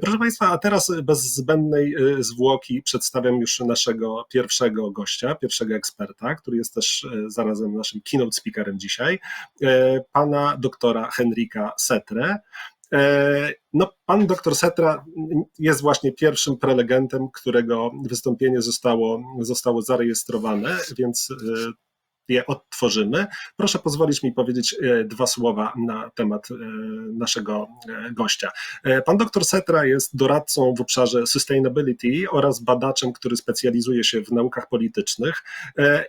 Proszę Państwa, a teraz bez zbędnej zwłoki przedstawiam już naszego pierwszego gościa, pierwszego eksperta, który jest też zarazem naszym keynote speakerem dzisiaj, pana doktora Henrika Sætrę. No, pan doktor Sætra jest właśnie pierwszym prelegentem, którego wystąpienie zostało zarejestrowane, więc je odtworzymy. Proszę pozwolić mi powiedzieć dwa słowa na temat naszego gościa. Pan dr Sætra jest doradcą w obszarze sustainability oraz badaczem, który specjalizuje się w naukach politycznych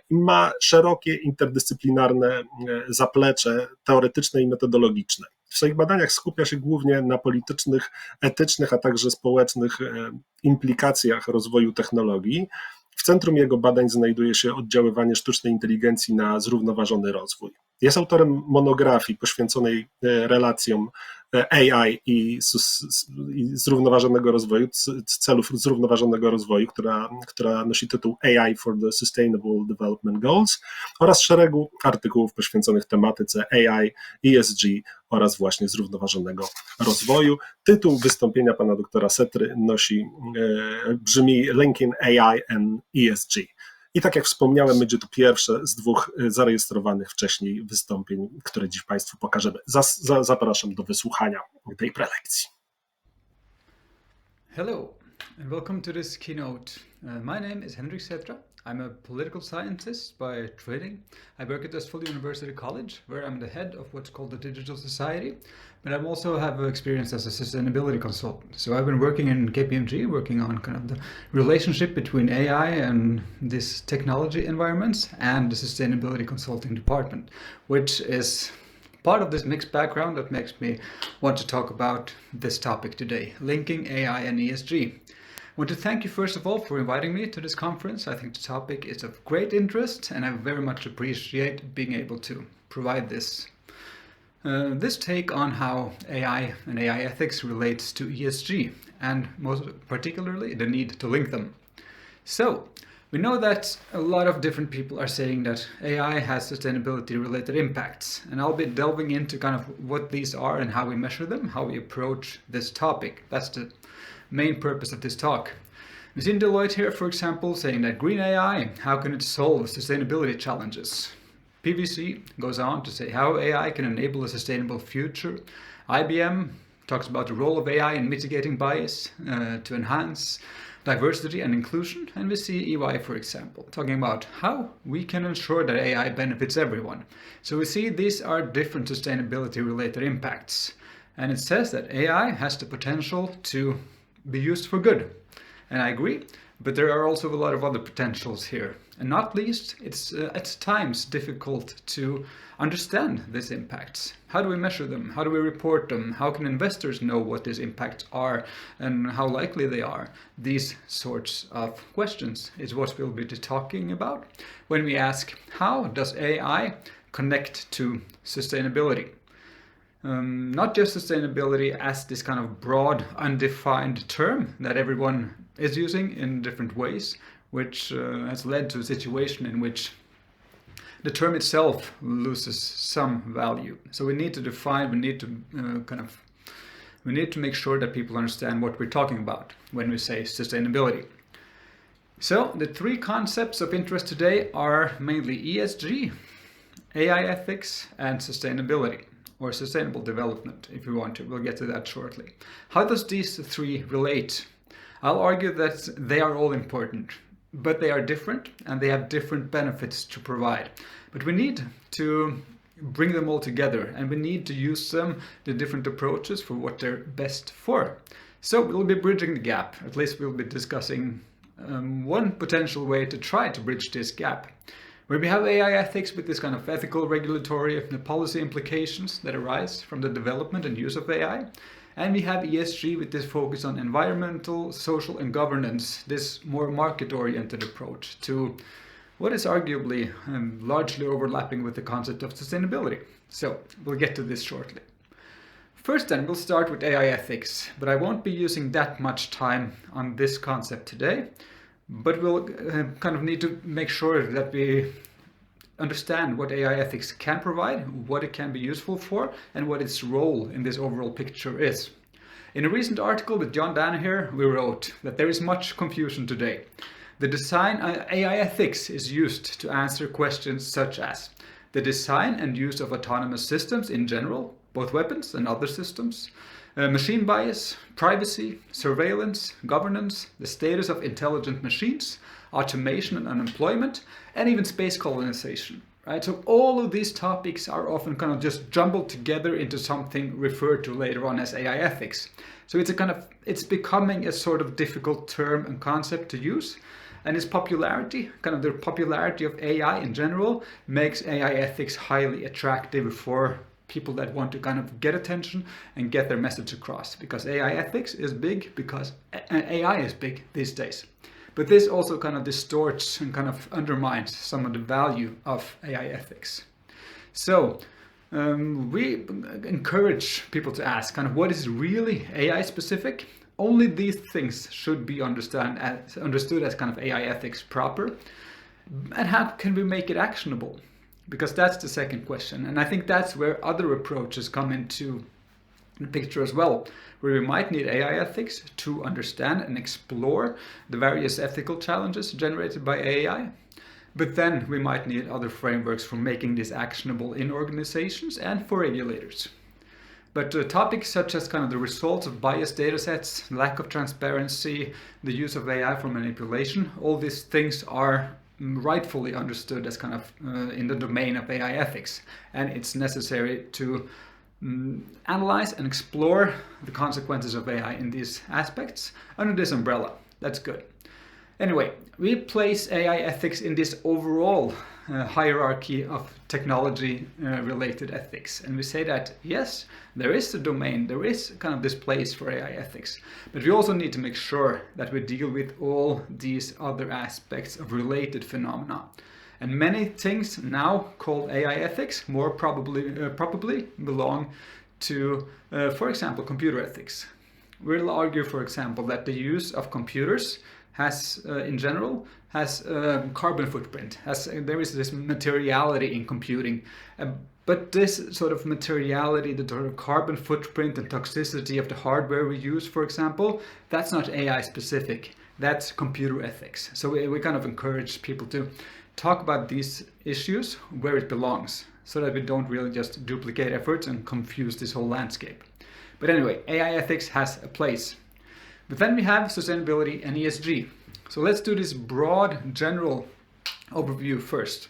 i ma szerokie interdyscyplinarne zaplecze teoretyczne i metodologiczne. W swoich badaniach skupia się głównie na politycznych, etycznych, a także społecznych implikacjach rozwoju technologii. W centrum jego badań znajduje się oddziaływanie sztucznej inteligencji na zrównoważony rozwój. Jest autorem monografii poświęconej relacjom AI i zrównoważonego rozwoju, celów zrównoważonego rozwoju, która nosi tytuł AI for the Sustainable Development Goals, oraz szeregu artykułów poświęconych tematyce AI, ESG oraz właśnie zrównoważonego rozwoju. Tytuł wystąpienia pana doktora Sætry brzmi Linking AI and ESG. I tak jak wspomniałem, będzie to pierwsze z dwóch zarejestrowanych wcześniej wystąpień, które dziś Państwu pokażemy. Zapraszam do wysłuchania tej prelekcji. Hello and welcome to this keynote. My name is Henrik Skaug Sætra. I'm a political scientist by training. I work at Westphal University College, where I'm the head of what's called the Digital Society, but I also have experience as a sustainability consultant. So I've been working in KPMG, working on kind of the relationship between AI and this technology environments and the sustainability consulting department, which is part of this mixed background that makes me want to talk about this topic today, linking AI and ESG. I want to thank you first of all for inviting me to this conference. I think the topic is of great interest and I very much appreciate being able to provide this take on how AI and AI ethics relates to ESG and most particularly the need to link them. So we know that a lot of different people are saying that AI has sustainability related impacts, and I'll be delving into kind of what these are and how we measure them, how we approach this topic. That's the main purpose of this talk. We've seen Deloitte here, for example, saying that green AI, how can it solve sustainability challenges? PwC goes on to say how AI can enable a sustainable future. IBM talks about the role of AI in mitigating bias to enhance diversity and inclusion. And we see EY, for example, talking about how we can ensure that AI benefits everyone. So we see these are different sustainability related impacts. And it says that AI has the potential to be used for good. And I agree, but there are also a lot of other potentials here. And not least, it's at times difficult to understand these impacts. How do we measure them? How do we report them? How can investors know what these impacts are and how likely they are? These sorts of questions is what we'll be talking about when we ask, how does AI connect to sustainability? Not just sustainability as this kind of broad, undefined term that everyone is using in different ways, which has led to a situation in which the term itself loses some value. So we need to define, we need to make sure that people understand what we're talking about when we say sustainability. So the three concepts of interest today are mainly ESG, AI ethics, and sustainability, or sustainable development, if you want to. We'll get to that shortly. How does these three relate? I'll argue that they are all important, but they are different and they have different benefits to provide. But we need to bring them all together and we need to use them, the different approaches, for what they're best for. So we'll be bridging the gap. At least we'll be discussing one potential way to try to bridge this gap. Where we have AI ethics with this kind of ethical, regulatory, and policy implications that arise from the development and use of AI. And we have ESG with this focus on environmental, social, and governance, this more market-oriented approach to what is arguably largely overlapping with the concept of sustainability. So we'll get to this shortly. First then, we'll start with AI ethics, but I won't be using that much time on this concept today. But we'll kind of need to make sure that we understand what AI ethics can provide, what it can be useful for, and what its role in this overall picture is. In a recent article with John Danaher, we wrote that there is much confusion today. The design AI ethics is used to answer questions such as the design and use of autonomous systems in general, both weapons and other systems, machine bias, privacy, surveillance, governance, the status of intelligent machines, automation and unemployment, and even space colonization. Right? So all of these topics are often kind of just jumbled together into something referred to later on as AI ethics. So it's becoming a sort of difficult term and concept to use. And its popularity, kind of the popularity of AI in general, makes AI ethics highly attractive for people that want to kind of get attention and get their message across. Because AI ethics is big, because AI is big these days. But this also kind of distorts and kind of undermines some of the value of AI ethics. So we encourage people to ask kind of what is really AI specific. Only these things should be understood as kind of AI ethics proper. And how can we make it actionable? Because that's the second question. And I think that's where other approaches come into the picture as well, where we might need AI ethics to understand and explore the various ethical challenges generated by AI. But then we might need other frameworks for making this actionable in organizations and for regulators. But topics such as kind of the results of biased data sets, lack of transparency, the use of AI for manipulation, all these things are rightfully understood as kind of in the domain of AI ethics. And it's necessary to analyze and explore the consequences of AI in these aspects under this umbrella. That's good. Anyway, we place AI ethics in this overall hierarchy of technology-related ethics. And we say that, yes, there is a domain, there is kind of this place for AI ethics. But we also need to make sure that we deal with all these other aspects of related phenomena. And many things now called AI ethics more probably belong to, for example, computer ethics. We'll argue, for example, that the use of computers has, in general, has a carbon footprint. There is this materiality in computing. But this sort of materiality, the sort of carbon footprint and toxicity of the hardware we use, for example, that's not AI specific. That's computer ethics. So we kind of encourage people to talk about these issues where it belongs, so that we don't really just duplicate efforts and confuse this whole landscape. But anyway, AI ethics has a place. But then we have sustainability and ESG. So let's do this broad, general overview first.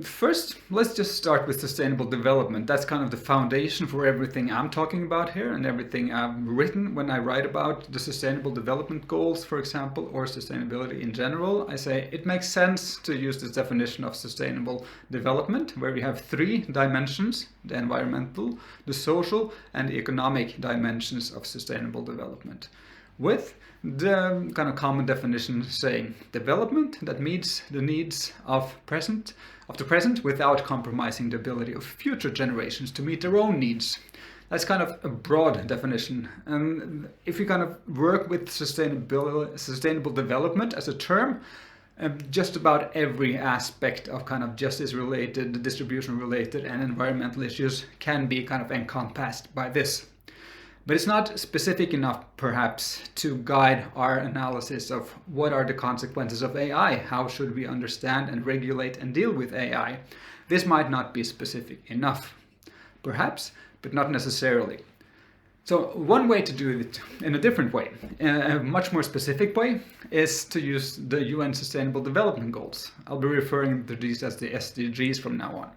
First, let's just start with sustainable development. That's kind of the foundation for everything I'm talking about here and everything I've written when I write about the sustainable development goals, for example, or sustainability in general. I say it makes sense to use this definition of sustainable development, where we have three dimensions: the environmental, the social, and the economic dimensions of sustainable development, with the kind of common definition saying development that meets the needs of the present without compromising the ability of future generations to meet their own needs. That's kind of a broad definition. And if you kind of work with sustainable development as a term, just about every aspect of kind of justice related, distribution related, and environmental issues can be kind of encompassed by this. But it's not specific enough, perhaps, to guide our analysis of what are the consequences of AI, how should we understand and regulate and deal with AI. This might not be specific enough, perhaps, but not necessarily. So one way to do it in a different way, a much more specific way, is to use the UN Sustainable Development Goals. I'll be referring to these as the SDGs from now on.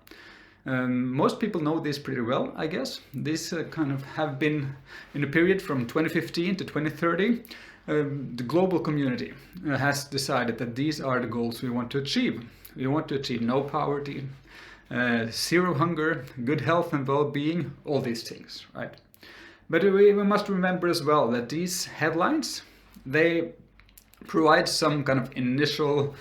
Most people know this pretty well, I guess. These kind of have been, in the period from 2015 to 2030, the global community has decided that these are the goals we want to achieve. We want to achieve no poverty, zero hunger, good health and well-being, all these things, right? But we must remember as well that these headlines, they provide some kind of initial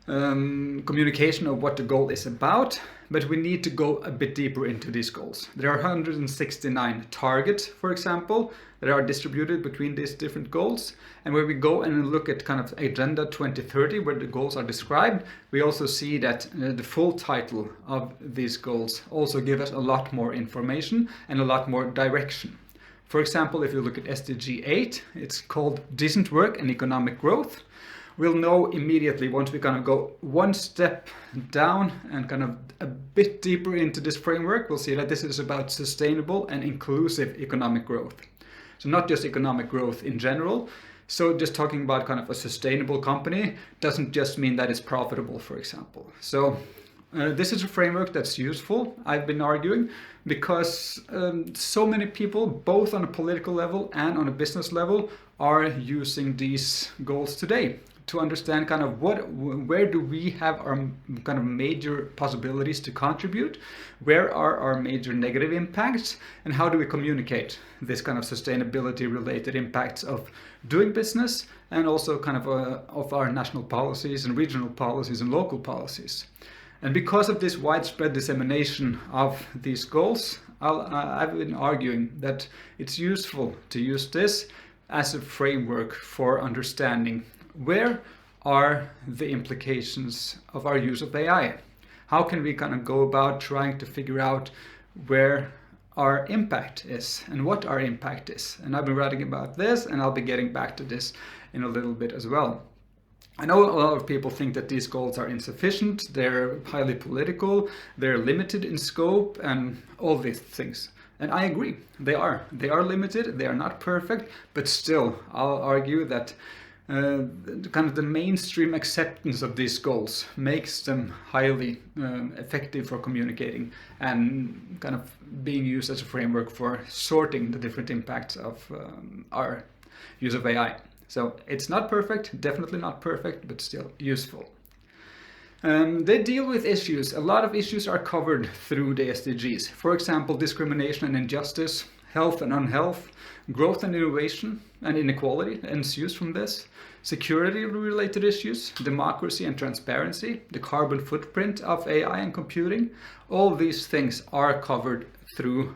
communication of what the goal is about, but we need to go a bit deeper into these goals. There are 169 targets, for example, that are distributed between these different goals. And where we go and look at kind of Agenda 2030, where the goals are described, we also see that the full title of these goals also give us a lot more information and a lot more direction. For example, if you look at SDG 8, it's called Decent Work and Economic Growth. We'll know immediately once we kind of go one step down and kind of a bit deeper into this framework, we'll see that this is about sustainable and inclusive economic growth. So not just economic growth in general. So just talking about kind of a sustainable company doesn't just mean that it's profitable, for example. So this is a framework that's useful, I've been arguing, because so many people, both on a political level and on a business level, are using these goals today to understand kind of where do we have our kind of major possibilities to contribute, where are our major negative impacts, and how do we communicate this kind of sustainability related impacts of doing business, and also kind of our national policies and regional policies and local policies. And because of this widespread dissemination of these goals, I've been arguing that it's useful to use this as a framework for understanding where are the implications of our use of AI. How can we kind of go about trying to figure out where our impact is and what our impact is. And I've been writing about this, and I'll be getting back to this in a little bit as well. I know a lot of people think that these goals are insufficient, they're highly political, they're limited in scope, and all these things. And I agree, they are. They are limited, they are not perfect, but still, I'll argue that kind of the mainstream acceptance of these goals makes them highly effective for communicating and kind of being used as a framework for sorting the different impacts of our use of AI. So it's not perfect, definitely not perfect, but still useful. They deal with issues. A lot of issues are covered through the SDGs. For example, discrimination and injustice, health and unhealth, growth and innovation and inequality ensues from this, security-related issues, democracy and transparency, the carbon footprint of AI and computing. All these things are covered through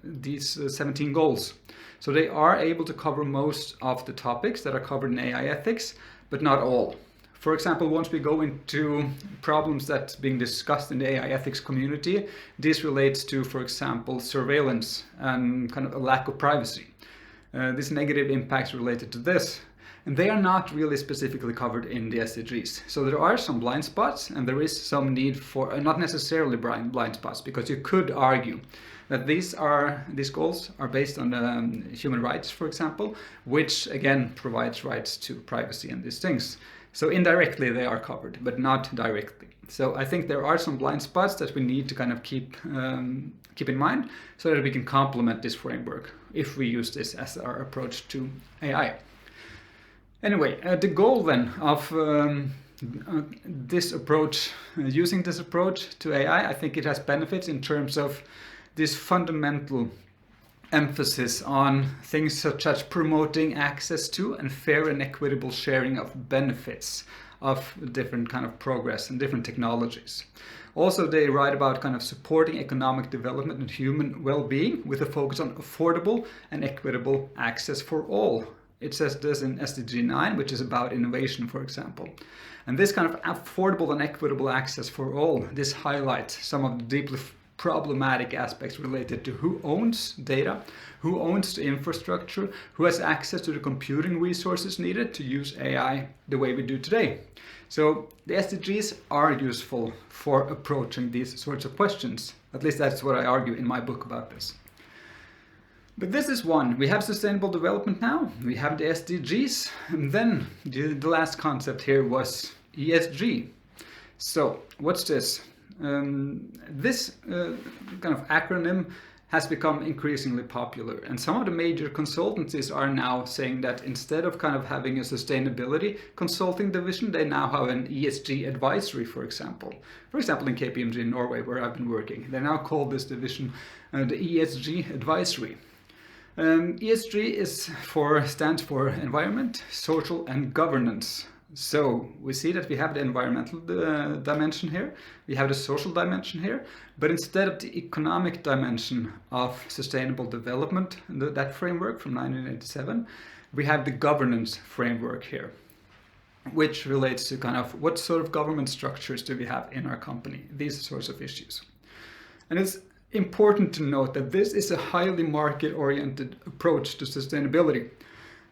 these 17 goals. So they are able to cover most of the topics that are covered in AI ethics, but not all. For example, once we go into problems that's being discussed in the AI ethics community, this relates to, for example, surveillance and kind of a lack of privacy. These negative impacts related to this, and they are not really specifically covered in the SDGs. So there are some blind spots, and there is some need for, not necessarily blind spots, because you could argue that these goals are based on human rights, for example, which again provides rights to privacy and these things. So indirectly they are covered, but not directly. So I think there are some blind spots that we need to kind of keep in mind so that we can complement this framework if we use this as our approach to AI. Anyway, the goal then of this approach, using this approach to AI, I think it has benefits in terms of this fundamental emphasis on things such as promoting access to and fair and equitable sharing of benefits of different kind of progress and different technologies. Also, they write about kind of supporting economic development and human well-being with a focus on affordable and equitable access for all. It says this in SDG 9, which is about innovation, for example. And this kind of affordable and equitable access for all, this highlights some of the deeply problematic aspects related to who owns data, who owns the infrastructure, who has access to the computing resources needed to use AI the way we do today. So the SDGs are useful for approaching these sorts of questions. At least that's what I argue in my book about this. But this is one. We have sustainable development now, we have the SDGs, and then the last concept here was ESG. So what's this? This kind of acronym has become increasingly popular, and some of the major consultancies are now saying that instead of kind of having a sustainability consulting division, they now have an ESG advisory, for example. For example, in KPMG in Norway, where I've been working, they now call this division the ESG advisory. ESG stands for environment, social and governance. So we see that we have the environmental dimension here, we have the social dimension here, but instead of the economic dimension of sustainable development, that framework from 1987, we have the governance framework here, which relates to kind of what sort of government structures do we have in our company, these sorts of issues. And it's important to note that this is a highly market-oriented approach to sustainability.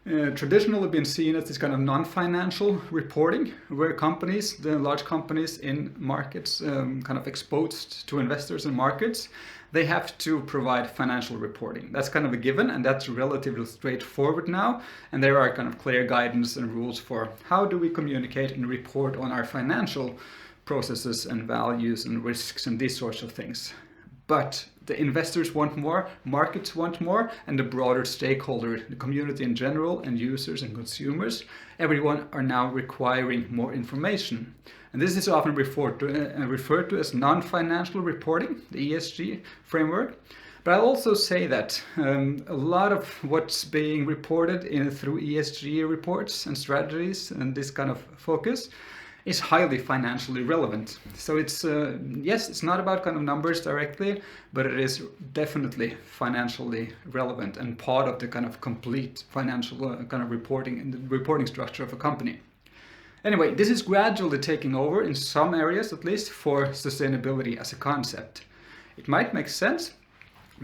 Traditionally been seen as this kind of non-financial reporting, where companies, the large companies in markets, kind of exposed to investors in markets, they have to provide financial reporting. That's kind of a given, and that's relatively straightforward now. And there are kind of clear guidance and rules for how do we communicate and report on our financial processes and values and risks and these sorts of things. But the investors want more, markets want more, and the broader stakeholder, the community in general, and users and consumers, everyone are now requiring more information. And this is often referred to as non-financial reporting, the ESG framework. But I'll also say that a lot of what's being reported through ESG reports and strategies and this kind of focus is highly financially relevant. So it's, yes, it's not about kind of numbers directly, but it is definitely financially relevant and part of the kind of complete financial kind of reporting and the reporting structure of a company. Anyway, this is gradually taking over in some areas, at least, for sustainability as a concept. It might make sense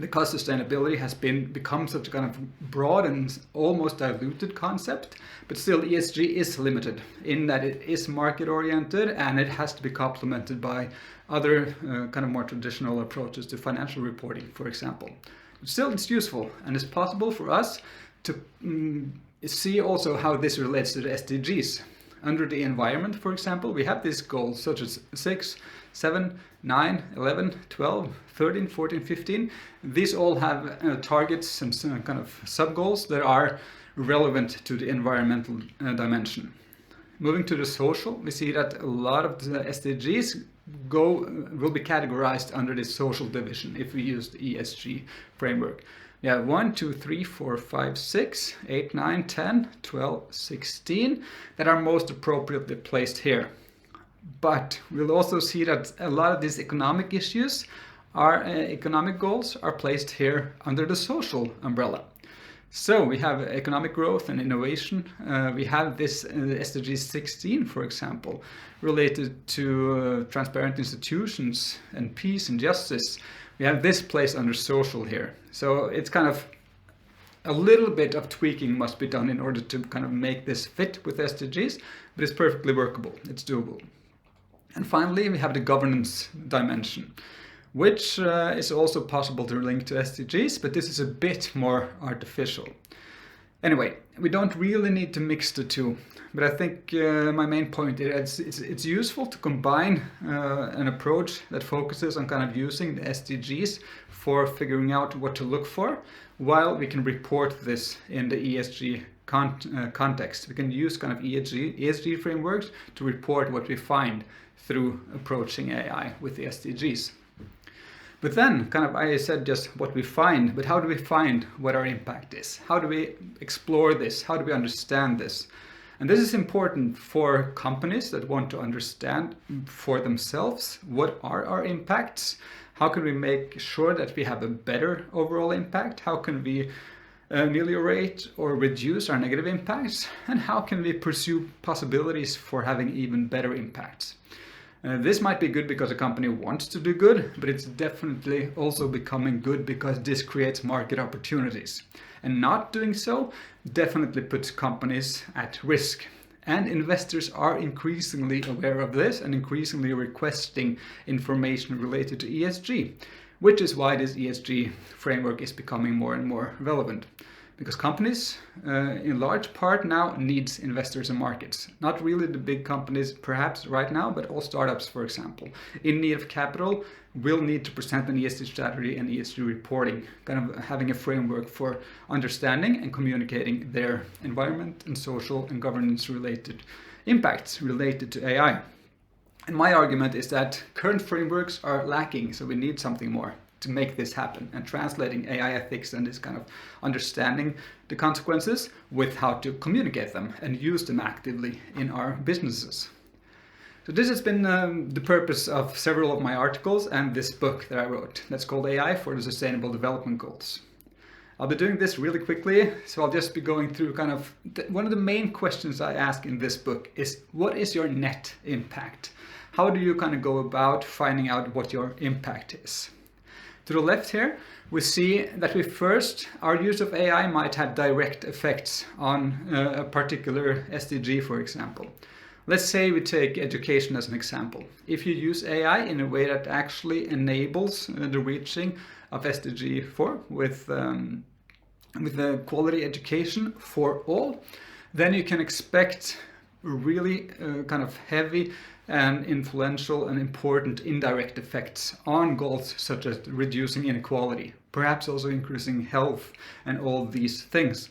because sustainability has become such a kind of broad and almost diluted concept, but still ESG is limited in that it is market oriented and it has to be complemented by other kind of more traditional approaches to financial reporting, for example. But still, it's useful and it's possible for us to see also how this relates to the SDGs. Under the environment, for example, we have these goals such as 6, 7, 9, 11, 12, 13, 14, 15. These all have targets and kind of sub-goals that are relevant to the environmental dimension. Moving to the social, we see that a lot of the SDGs will be categorized under this social division if we use the ESG framework. We have 1, 2, 3, 4, 5, 6, 8, 9, 10, 12, 16 that are most appropriately placed here. But we'll also see that a lot of these economic issues, economic goals, are placed here under the social umbrella. So we have economic growth and innovation. We have this SDG 16, for example, related to transparent institutions and peace and justice. We have this placed under social here. So it's kind of a little bit of tweaking must be done in order to kind of make this fit with SDGs, but it's perfectly workable. It's doable. And finally, we have the governance dimension, which is also possible to link to SDGs, but this is a bit more artificial. Anyway, we don't really need to mix the two, but I think my main point is it's useful to combine an approach that focuses on kind of using the SDGs for figuring out what to look for, while we can report this in the ESG context. We can use kind of ESG frameworks to report what we find through approaching AI with the SDGs. But then, kind of, I said just what we find, but how do we find what our impact is? How do we explore this? How do we understand this? And this is important for companies that want to understand for themselves what are our impacts. How can we make sure that we have a better overall impact? How can we ameliorate or reduce our negative impacts? And how can we pursue possibilities for having even better impacts? This might be good because a company wants to do good, but it's definitely also becoming good because this creates market opportunities. And not doing so definitely puts companies at risk. And investors are increasingly aware of this and increasingly requesting information related to ESG, which is why this ESG framework is becoming more and more relevant. Because companies, in large part now, needs investors and markets. Not really the big companies, perhaps right now, but all startups, for example, in need of capital, will need to present an ESG strategy and ESG reporting, kind of having a framework for understanding and communicating their environment and social and governance-related impacts related to AI. And my argument is that current frameworks are lacking, so we need something more to make this happen, and translating AI ethics and this kind of understanding the consequences with how to communicate them and use them actively in our businesses. So this has been the purpose of several of my articles and this book that I wrote that's called AI for the Sustainable Development Goals. I'll be doing this really quickly, so I'll just be going through kind of one of the main questions I ask in this book is, what is your net impact? How do you kind of go about finding out what your impact is? To the left here, we see that our use of AI might have direct effects on a particular SDG, for example. Let's say we take education as an example. If you use AI in a way that actually enables the reaching of SDG 4 with the quality education for all, then you can expect really kind of heavy and influential and important indirect effects on goals such as reducing inequality, perhaps also increasing health and all these things.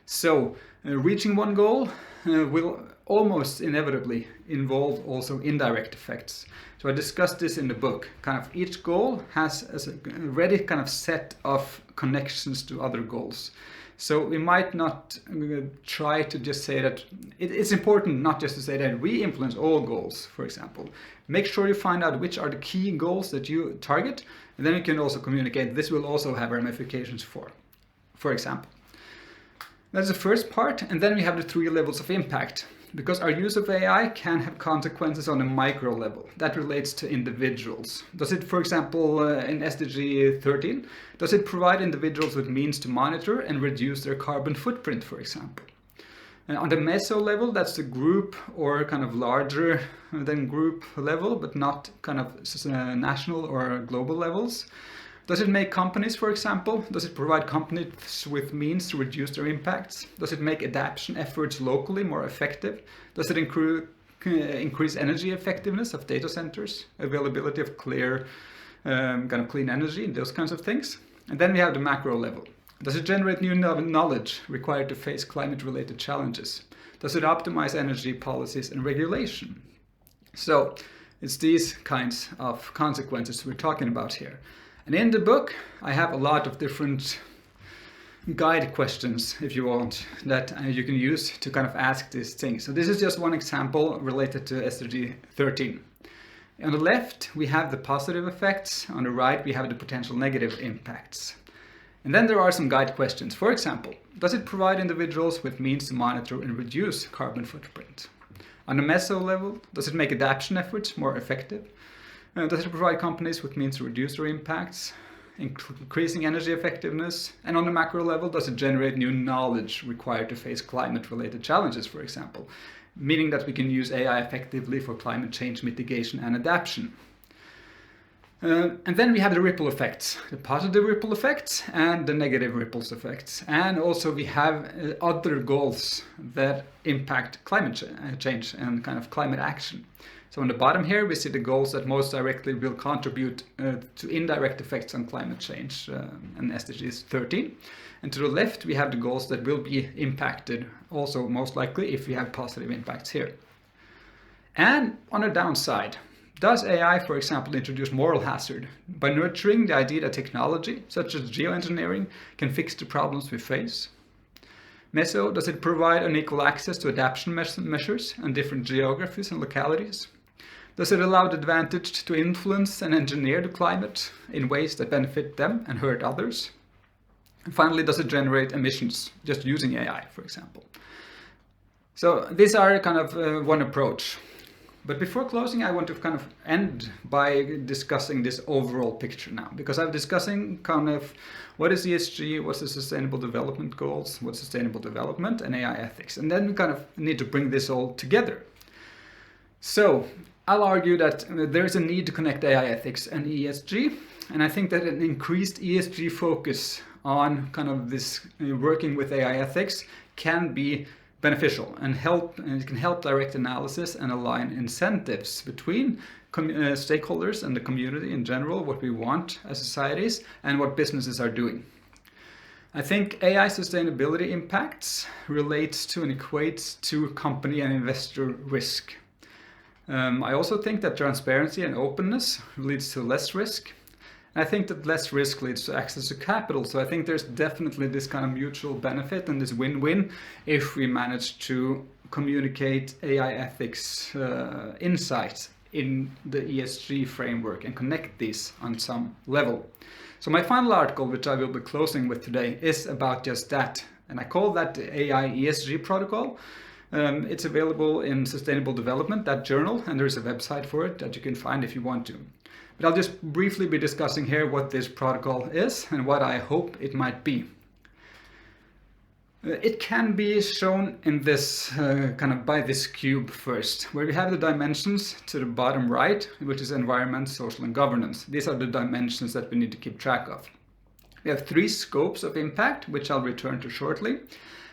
So reaching one goal will almost inevitably involve also indirect effects. So I discussed this in the book. Kind of each goal has a ready kind of set of connections to other goals. So we might not try to just say that it's important not just to say that we influence all goals, for example. Make sure you find out which are the key goals that you target, and then you can also communicate this will also have ramifications for example. That's the first part, and then we have the 3 levels of impact. Because our use of AI can have consequences on a micro level. That relates to individuals. Does it, for example, in SDG 13, does it provide individuals with means to monitor and reduce their carbon footprint, for example? On the meso level, that's the group or kind of larger than group level, but not kind of national or global levels. Does it make companies, for example, does it provide companies with means to reduce their impacts? Does it make adaptation efforts locally more effective? Does it increase energy effectiveness of data centers, availability of clean energy, those kinds of things? And then we have the macro level. Does it generate new knowledge required to face climate-related challenges? Does it optimize energy policies and regulation? So it's these kinds of consequences we're talking about here. And in the book, I have a lot of different guide questions, if you want, that you can use to kind of ask these things. So this is just one example related to SDG 13. On the left, we have the positive effects. On the right, we have the potential negative impacts. And then there are some guide questions. For example, does it provide individuals with means to monitor and reduce carbon footprint? On the meso level, does it make adaptation efforts more effective? Does it provide companies with means to reduce their impacts, increasing energy effectiveness? And on the macro level, does it generate new knowledge required to face climate-related challenges, for example? Meaning that we can use AI effectively for climate change mitigation and adaptation. And then we have the ripple effects, the positive ripple effects and the negative ripple effects. And also we have other goals that impact climate change and kind of climate action. So on the bottom here, we see the goals that most directly will contribute to indirect effects on climate change and SDGs 13. And to the left, we have the goals that will be impacted also most likely if we have positive impacts here. And on the downside, does AI, for example, introduce moral hazard by nurturing the idea that technology, such as geoengineering, can fix the problems we face? Meso, does it provide unequal access to adaptation measures and different geographies and localities? Does it allow the advantage to influence and engineer the climate in ways that benefit them and hurt others? And finally, does it generate emissions just using AI, for example? So these are kind of one approach. But before closing, I want to kind of end by discussing this overall picture now, because I'm discussing kind of what is ESG, what's the sustainable development goals, what's sustainable development, and AI ethics. And then we kind of need to bring this all together. So I'll argue that there is a need to connect AI ethics and ESG. And I think that an increased ESG focus on kind of this working with AI ethics can be beneficial and it can help direct analysis and align incentives between stakeholders and the community in general, what we want as societies and what businesses are doing. I think AI sustainability impacts relates to and equates to company and investor risk. I also think that transparency and openness leads to less risk. I think that less risk leads to access to capital. So I think there's definitely this kind of mutual benefit and this win-win if we manage to communicate AI ethics insights in the ESG framework and connect these on some level. So my final article, which I will be closing with today, is about just that. And I call that the AI ESG protocol. It's available in Sustainable Development, that journal, and there's a website for it that you can find if you want to. But I'll just briefly be discussing here what this protocol is and what I hope it might be. It can be shown in this by this cube first, where we have the dimensions to the bottom right, which is environment, social, and governance. These are the dimensions that we need to keep track of. We have 3 scopes of impact, which I'll return to shortly.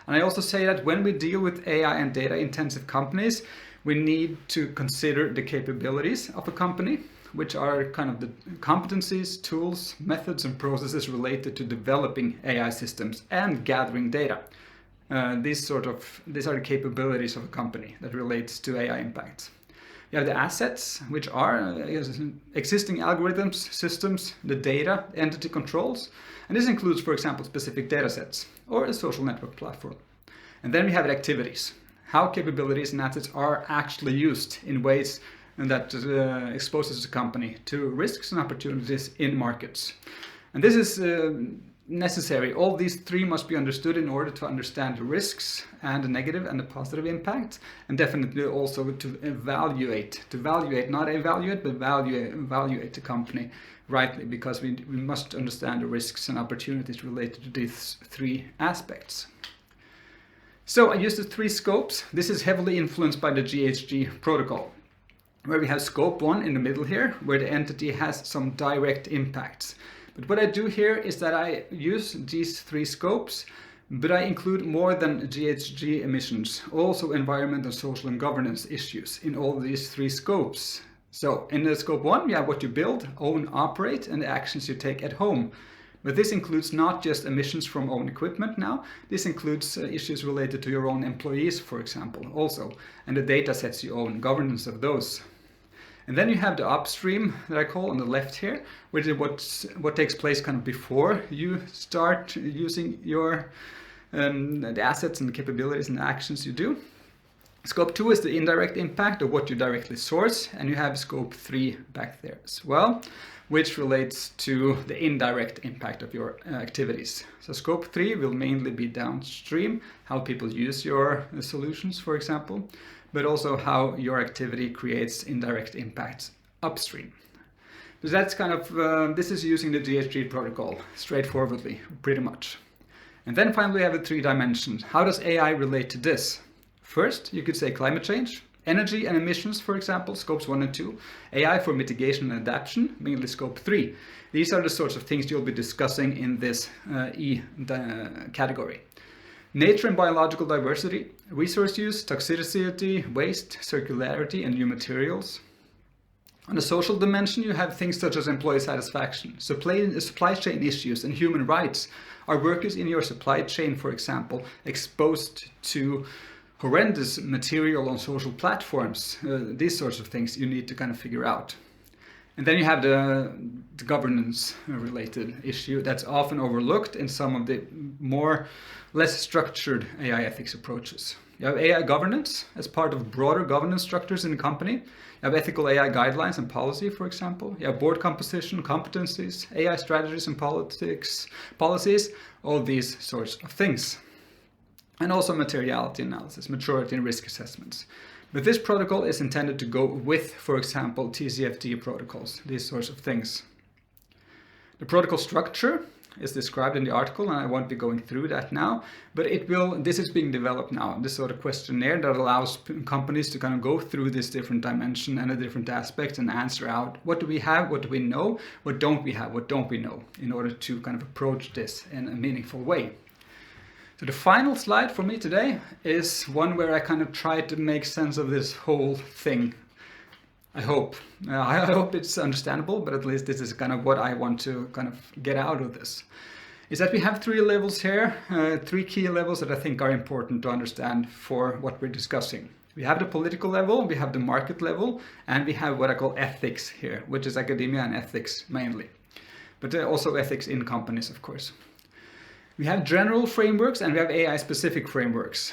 And I also say that when we deal with AI and data-intensive companies, we need to consider the capabilities of a company, which are kind of the competencies, tools, methods, and processes related to developing AI systems and gathering data. These are the capabilities of a company that relates to AI impacts. You have the assets, which are existing algorithms, systems, the data, entity controls, and this includes, for example, specific data sets or a social network platform. And then we have the activities, how capabilities and assets are actually used in ways that exposes the company to risks and opportunities in markets. And this is necessary. All these 3 must be understood in order to understand the risks and the negative and the positive impact, and definitely also to evaluate, not evaluate, but evaluate the company rightly, because we must understand the risks and opportunities related to these 3 aspects. So I used the 3 scopes. This is heavily influenced by the GHG protocol, where we have scope 1 in the middle here, where the entity has some direct impacts. But what I do here is that I use these 3 scopes, but I include more than GHG emissions, also environmental, social, and governance issues in all these 3 scopes. So in the scope 1, we have what you build, own, operate, and the actions you take at home. But this includes not just emissions from own equipment now, this includes issues related to your own employees, for example, also, and the data sets you own, governance of those. And then you have the upstream that I call on the left here, which is what takes place kind of before you start using your the assets and the capabilities and the actions you do. Scope 2 is the indirect impact of what you directly source, and you have scope 3 back there as well, which relates to the indirect impact of your activities. So scope 3 will mainly be downstream, how people use your solutions, for example, but also how your activity creates indirect impacts upstream. So that's kind of, this is using the GHG protocol straightforwardly, pretty much. And then finally we have the 3 dimensions. How does AI relate to this? First, you could say climate change, energy and emissions, for example, scopes 1 and 2, AI for mitigation and adaptation, mainly scope 3. These are the sorts of things you'll be discussing in this category. Nature and biological diversity, resource use, toxicity, waste, circularity, and new materials. On the social dimension, you have things such as employee satisfaction, supply chain issues, and human rights. Are workers in your supply chain, for example, exposed to horrendous material on social platforms? These sorts of things you need to kind of figure out. And then you have the governance related issue that's often overlooked in some of the less structured AI ethics approaches. You have AI governance as part of broader governance structures in the company. You have ethical AI guidelines and policy, for example. You have board composition, competencies, AI strategies and policies, all these sorts of things. And also materiality analysis, maturity and risk assessments. But this protocol is intended to go with, for example, TCFD protocols, these sorts of things. The protocol structure is described in the article, and I won't be going through that now, but this is being developed now, this sort of questionnaire that allows companies to kind of go through this different dimension and the different aspects and answer out what do we have, what do we know, what don't we have, what don't we know, in order to kind of approach this in a meaningful way. So the final slide for me today is one where I kind of try to make sense of this whole thing. I hope it's understandable, but at least this is kind of what I want to kind of get out of this. Is that we have 3 levels here, 3 key levels that I think are important to understand for what we're discussing. We have the political level, we have the market level, and we have what I call ethics here, which is academia and ethics mainly. But also ethics in companies, of course. We have general frameworks and we have AI-specific frameworks.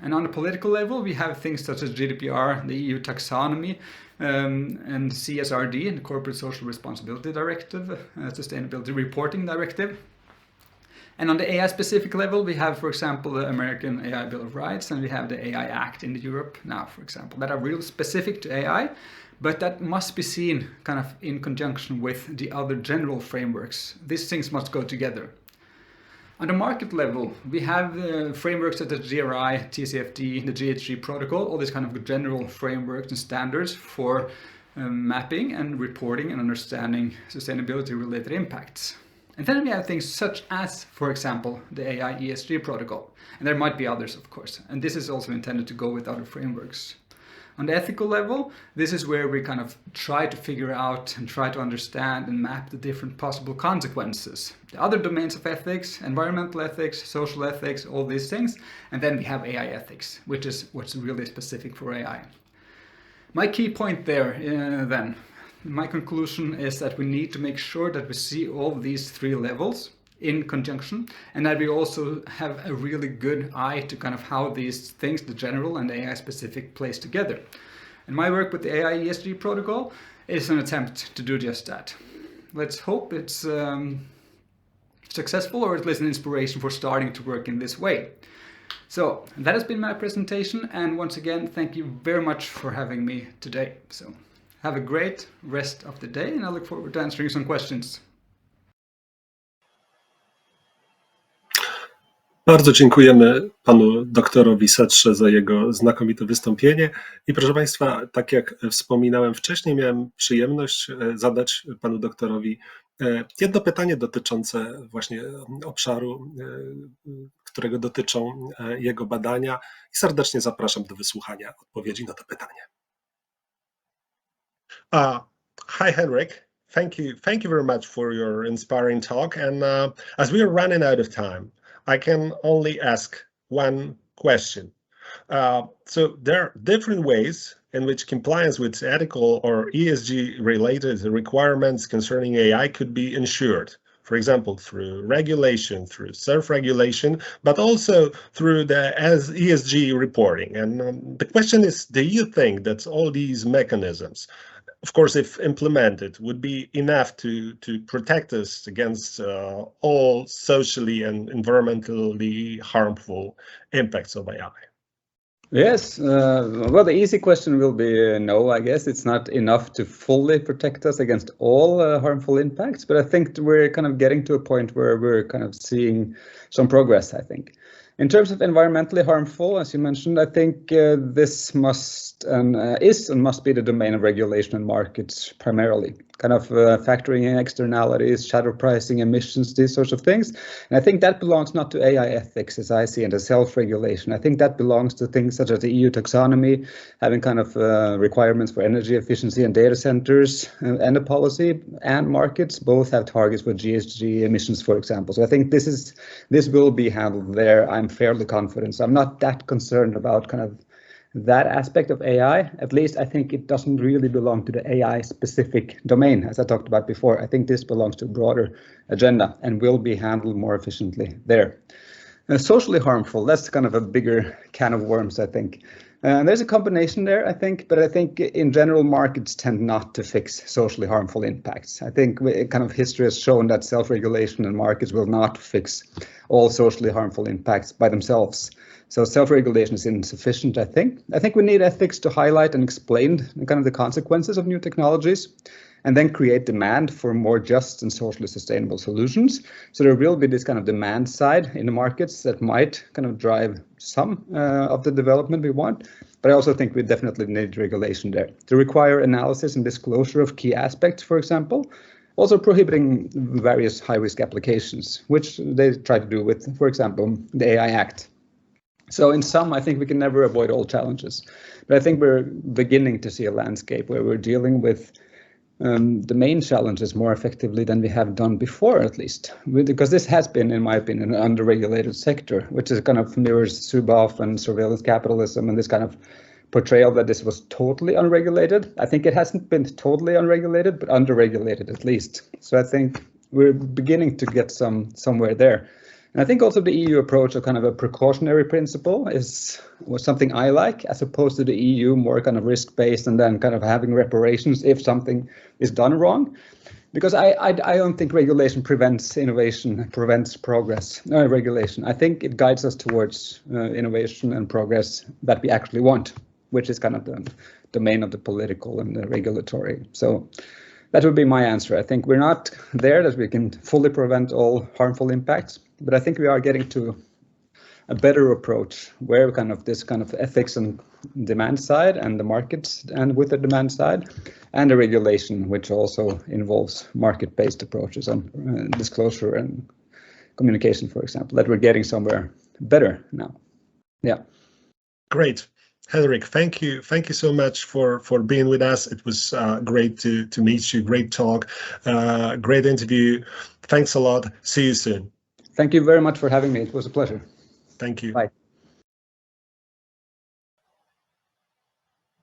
And on the political level, we have things such as GDPR, the EU taxonomy, and CSRD, the Corporate Social Responsibility Directive, Sustainability Reporting Directive. And on the AI-specific level, we have, for example, the American AI Bill of Rights, and we have the AI Act in Europe now, for example, that are real specific to AI, But that must be seen kind of in conjunction with the other general frameworks. These things must go together. On the market level, we have frameworks such as GRI, TCFD, the GHG protocol, all these kind of general frameworks and standards for mapping and reporting and understanding sustainability-related impacts. And then we have things such as, for example, the AI ESG protocol. And there might be others, of course. And this is also intended to go with other frameworks. On the ethical level, this is where we kind of try to figure out and try to understand and map the different possible consequences. The other domains of ethics, environmental ethics, social ethics, all these things. And then we have AI ethics, which is what's really specific for AI. My key point there then, my conclusion is that we need to make sure that we see all these three levels in conjunction, and that we also have a really good eye to kind of how these things, the general and the AI specific, plays together. And my work with the AI ESG protocol is an attempt to do just that. Let's hope it's successful, or at least an inspiration for starting to work in this way. So that has been my presentation, and once again, thank you very much for having me today. So have a great rest of the day, and I look forward to answering some questions. Bardzo dziękujemy panu doktorowi Sætrze za jego znakomite wystąpienie. I proszę państwa, tak jak wspominałem wcześniej, miałem przyjemność zadać panu doktorowi jedno pytanie dotyczące właśnie obszaru, którego dotyczą jego badania, i serdecznie zapraszam do wysłuchania odpowiedzi na to pytanie. Hi, Henrik. Thank you very much for your inspiring talk. And as we are running out of time, I can only ask one question. So there are different ways in which compliance with ethical or ESG-related requirements concerning AI could be ensured. For example, through regulation, through self-regulation, but also through the ESG reporting. And the question is, do you think that all these mechanisms, of course, if implemented, would be enough to protect us against all socially and environmentally harmful impacts of AI? Yes, well, the easy question will be no, I guess. It's not enough to fully protect us against all harmful impacts, but I think we're kind of getting to a point where we're kind of seeing some progress, I think. In terms of environmentally harmful, as you mentioned, I think this must be the domain of regulation and markets primarily, kind of factoring in externalities, shadow pricing, emissions, these sorts of things. And I think that belongs not to AI ethics, as I see, and to self-regulation. I think that belongs to things such as the EU taxonomy, having kind of requirements for energy efficiency and data centers, and the policy and markets both have targets for GHG emissions, for example. So I think this will be handled there. I'm fairly confident. So I'm not that concerned about kind of that aspect of AI. At least I think it doesn't really belong to the AI specific domain, as I talked about before. I think this belongs to a broader agenda and will be handled more efficiently there. Socially harmful, that's kind of a bigger can of worms, I think. There's a combination there, I think, but I think in general markets tend not to fix socially harmful impacts. I think kind of history has shown that self-regulation and markets will not fix all socially harmful impacts by themselves. So self-regulation is insufficient, I think. I think we need ethics to highlight and explain kind of the consequences of new technologies, and then create demand for more just and socially sustainable solutions. So there will be this kind of demand side in the markets that might kind of drive some of the development we want. But I also think we definitely need regulation there to require analysis and disclosure of key aspects, for example. Also prohibiting various high-risk applications, which they try to do with, for example, the AI Act. So in sum, I think we can never avoid all challenges. But I think we're beginning to see a landscape where we're dealing with the main challenges more effectively than we have done before, at least, because this has been, in my opinion, an under-regulated sector, which is kind of mirrors Zuboff and surveillance capitalism and this kind of portrayal that this was totally unregulated. I think it hasn't been totally unregulated, but under-regulated at least. So I think we're beginning to get somewhere there. And I think also the EU approach of kind of a precautionary principle was something I like, as opposed to the EU more kind of risk-based and then kind of having reparations if something is done wrong. Because I don't think regulation prevents innovation, prevents progress. Regulation, I think it guides us towards innovation and progress that we actually want, which is kind of domain of the political and the regulatory. So that would be my answer. I think we're not there that we can fully prevent all harmful impacts, but I think we are getting to a better approach where this kind of ethics and demand side and the markets and with the demand side and the regulation, which also involves market-based approaches on disclosure and communication, for example, that we're getting somewhere better now. Yeah. Great. Henrik, thank you so much for being with us. It was great to meet you. Great talk, great interview. Thanks a lot. See you soon. Thank you very much for having me. It was a pleasure. Thank you. Bye.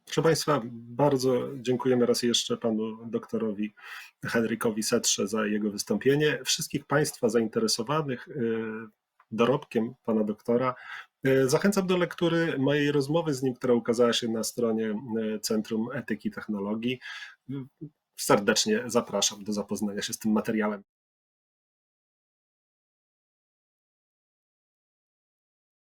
Proszę Państwa, bardzo dziękujemy raz jeszcze panu doktorowi Henrikowi Sætrze za jego wystąpienie. Wszystkich Państwa zainteresowanych dorobkiem pana doktora zachęcam do lektury mojej rozmowy z nim, która ukazała się na stronie Centrum Etyki Technologii. Serdecznie zapraszam do zapoznania się z tym materiałem.